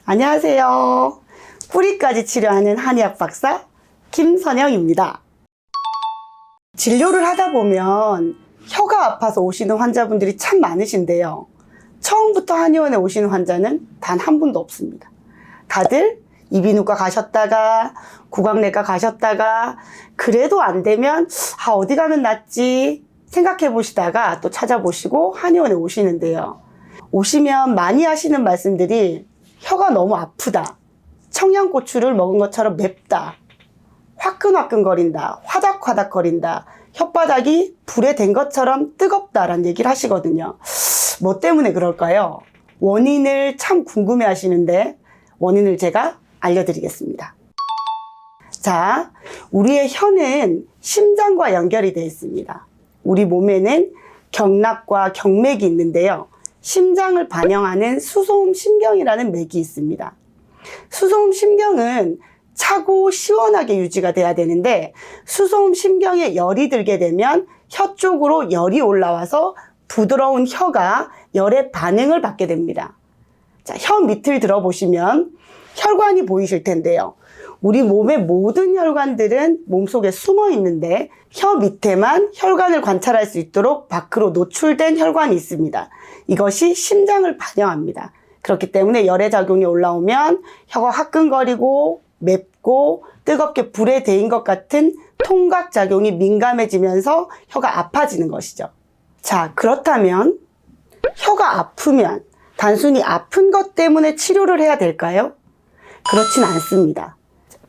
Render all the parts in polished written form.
안녕하세요. 뿌리까지 치료하는 한의학 박사 김선영입니다. 진료를 하다 보면 혀가 아파서 오시는 환자분들이 참 많으신데요. 처음부터 한의원에 오시는 환자는 단 한 분도 없습니다. 다들 이비인후과 가셨다가 구강내과 가셨다가 그래도 안 되면 어디 가면 낫지 생각해 보시다가 또 찾아보시고 한의원에 오시는데요. 오시면 많이 하시는 말씀들이 혀가 너무 아프다, 청양고추를 먹은 것처럼 맵다, 화끈화끈거린다, 화닥화닥거린다, 혓바닥이 불에 댄 것처럼 뜨겁다라는 얘기를 하시거든요. 뭐 때문에 그럴까요? 원인을 참 궁금해 하시는데 원인을 제가 알려드리겠습니다. 자, 우리의 혀는 심장과 연결이 되어 있습니다. 우리 몸에는 경락과 경맥이 있는데요. 심장을 반영하는 수소음신경이라는 맥이 있습니다. 수소음신경은 차고 시원하게 유지가 돼야 되는데 수소음신경에 열이 들게 되면 혀 쪽으로 열이 올라와서 부드러운 혀가 열에 반응을 받게 됩니다. 자, 혀 밑을 들어보시면 혈관이 보이실 텐데요. 우리 몸의 모든 혈관들은 몸속에 숨어 있는데 혀 밑에만 혈관을 관찰할 수 있도록 밖으로 노출된 혈관이 있습니다. 이것이 심장을 반영합니다. 그렇기 때문에 열의 작용이 올라오면 혀가 화끈거리고 맵고 뜨겁게 불에 데인 것 같은 통각작용이 민감해지면서 혀가 아파지는 것이죠. 자, 그렇다면 혀가 아프면 단순히 아픈 것 때문에 치료를 해야 될까요? 그렇진 않습니다.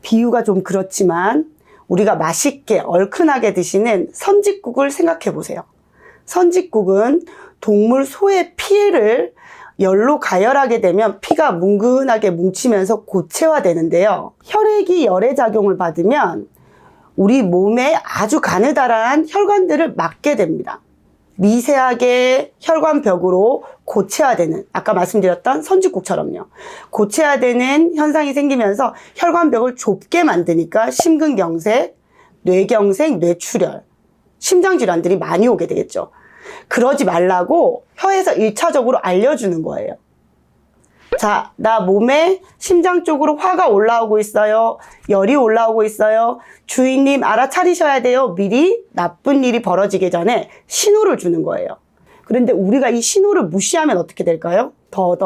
비유가 좀 그렇지만 우리가 맛있게 얼큰하게 드시는 선짓국을 생각해 보세요. 선짓국은 동물 소의 피를 열로 가열하게 되면 피가 뭉근하게 뭉치면서 고체화되는데요. 혈액이 열의 작용을 받으면 우리 몸에 아주 가느다란 혈관들을 막게 됩니다. 미세하게 혈관벽으로 고체화되는, 아까 말씀드렸던 선짓국처럼요. 고체화되는 현상이 생기면서 혈관벽을 좁게 만드니까 심근경색, 뇌경색, 뇌출혈, 심장질환들이 많이 오게 되겠죠. 그러지 말라고 혀에서 1차적으로 알려주는 거예요. 자, 나 몸에 심장 쪽으로 화가 올라오고 있어요. 열이 올라오고 있어요. 주인님 알아차리셔야 돼요. 미리 나쁜 일이 벌어지기 전에 신호를 주는 거예요. 그런데 우리가 이 신호를 무시하면 어떻게 될까요? 더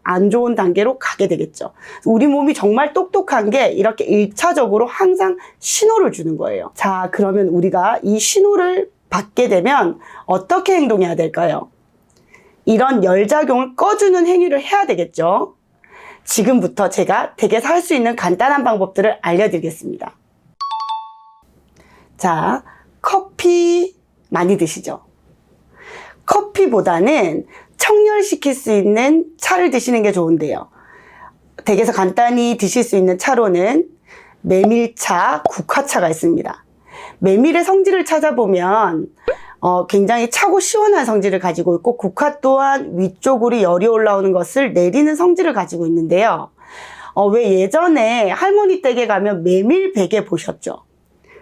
안 좋은 단계로 가게 되겠죠. 우리 몸이 정말 똑똑한 게 이렇게 1차적으로 항상 신호를 주는 거예요. 자, 그러면 우리가 이 신호를 받게 되면 어떻게 행동해야 될까요? 이런 열작용을 꺼주는 행위를 해야 되겠죠. 지금부터 제가 댁에서 할 수 있는 간단한 방법들을 알려드리겠습니다. 자, 커피 많이 드시죠? 커피보다는 청열시킬 수 있는 차를 드시는 게 좋은데요. 댁에서 간단히 드실 수 있는 차로는 메밀차, 국화차가 있습니다. 메밀의 성질을 찾아보면 굉장히 차고 시원한 성질을 가지고 있고 국화 또한 위쪽으로 열이 올라오는 것을 내리는 성질을 가지고 있는데요. 왜 예전에 할머니 댁에 가면 메밀 베개 보셨죠?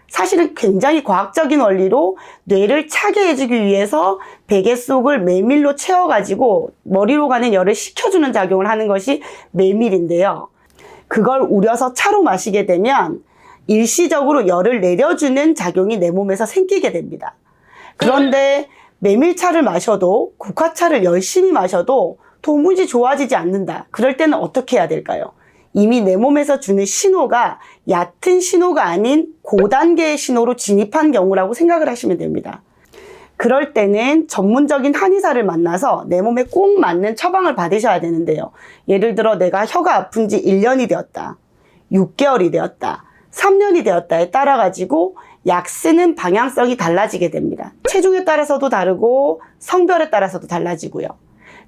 사실은 굉장히 과학적인 원리로 뇌를 차게 해주기 위해서 베개 속을 메밀로 채워가지고 머리로 가는 열을 식혀주는 작용을 하는 것이 메밀인데요. 그걸 우려서 차로 마시게 되면 일시적으로 열을 내려주는 작용이 내 몸에서 생기게 됩니다. 그런데 메밀차를 마셔도 국화차를 열심히 마셔도 도무지 좋아지지 않는다. 그럴 때는 어떻게 해야 될까요? 이미 내 몸에서 주는 신호가 얕은 신호가 아닌 고단계의 신호로 진입한 경우라고 생각을 하시면 됩니다. 그럴 때는 전문적인 한의사를 만나서 내 몸에 꼭 맞는 처방을 받으셔야 되는데요. 예를 들어 내가 혀가 아픈 지 1년이 되었다, 6개월이 되었다, 3년이 되었다에 따라 가지고 약 쓰는 방향성이 달라지게 됩니다. 체중에 따라서도 다르고 성별에 따라서도 달라지고요.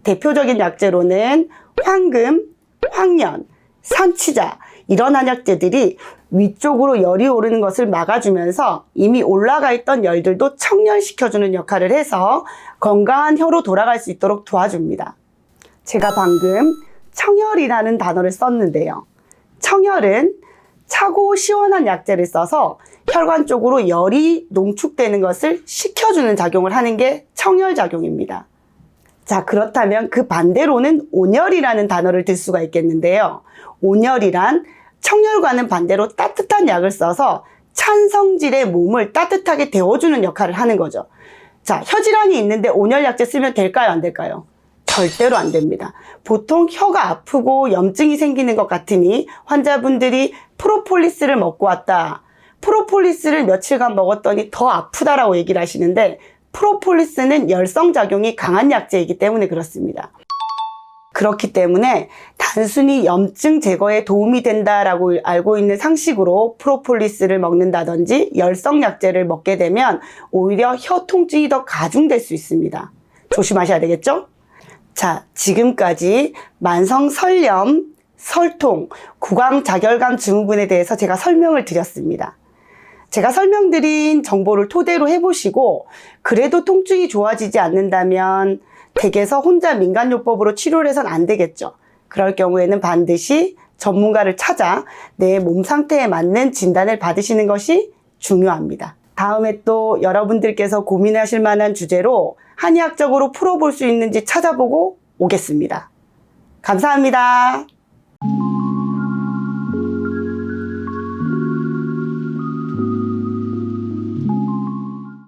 대표적인 약재로는 황금, 황련, 산치자 이런 한약재들이 위쪽으로 열이 오르는 것을 막아주면서 이미 올라가 있던 열들도 청열시켜주는 역할을 해서 건강한 혀로 돌아갈 수 있도록 도와줍니다. 제가 방금 청열이라는 단어를 썼는데요. 청열은 차고 시원한 약재를 써서 혈관 쪽으로 열이 농축되는 것을 식혀주는 작용을 하는 게 청열작용입니다. 자, 그렇다면 그 반대로는 온열이라는 단어를 들 수가 있겠는데요. 온열이란 청열과는 반대로 따뜻한 약을 써서 찬 성질의 몸을 따뜻하게 데워주는 역할을 하는 거죠. 자, 혀질환이 있는데 온열약제 쓰면 될까요? 안 될까요? 절대로 안 됩니다. 보통 혀가 아프고 염증이 생기는 것 같으니 환자분들이 프로폴리스를 먹고 왔다. 프로폴리스를 며칠간 먹었더니 더 아프다라고 얘기를 하시는데 프로폴리스는 열성작용이 강한 약제이기 때문에 그렇습니다. 그렇기 때문에 단순히 염증 제거에 도움이 된다라고 알고 있는 상식으로 프로폴리스를 먹는다든지 열성약제를 먹게 되면 오히려 혀 통증이 더 가중될 수 있습니다. 조심하셔야 되겠죠? 자, 지금까지 만성설염, 설통, 구강자결감 증후군에 대해서 제가 설명을 드렸습니다. 제가 설명드린 정보를 토대로 해보시고 그래도 통증이 좋아지지 않는다면 댁에서 혼자 민간요법으로 치료를 해서는 안 되겠죠. 그럴 경우에는 반드시 전문가를 찾아 내 몸 상태에 맞는 진단을 받으시는 것이 중요합니다. 다음에 또 여러분들께서 고민하실 만한 주제로 한의학적으로 풀어볼 수 있는지 찾아보고 오겠습니다. 감사합니다.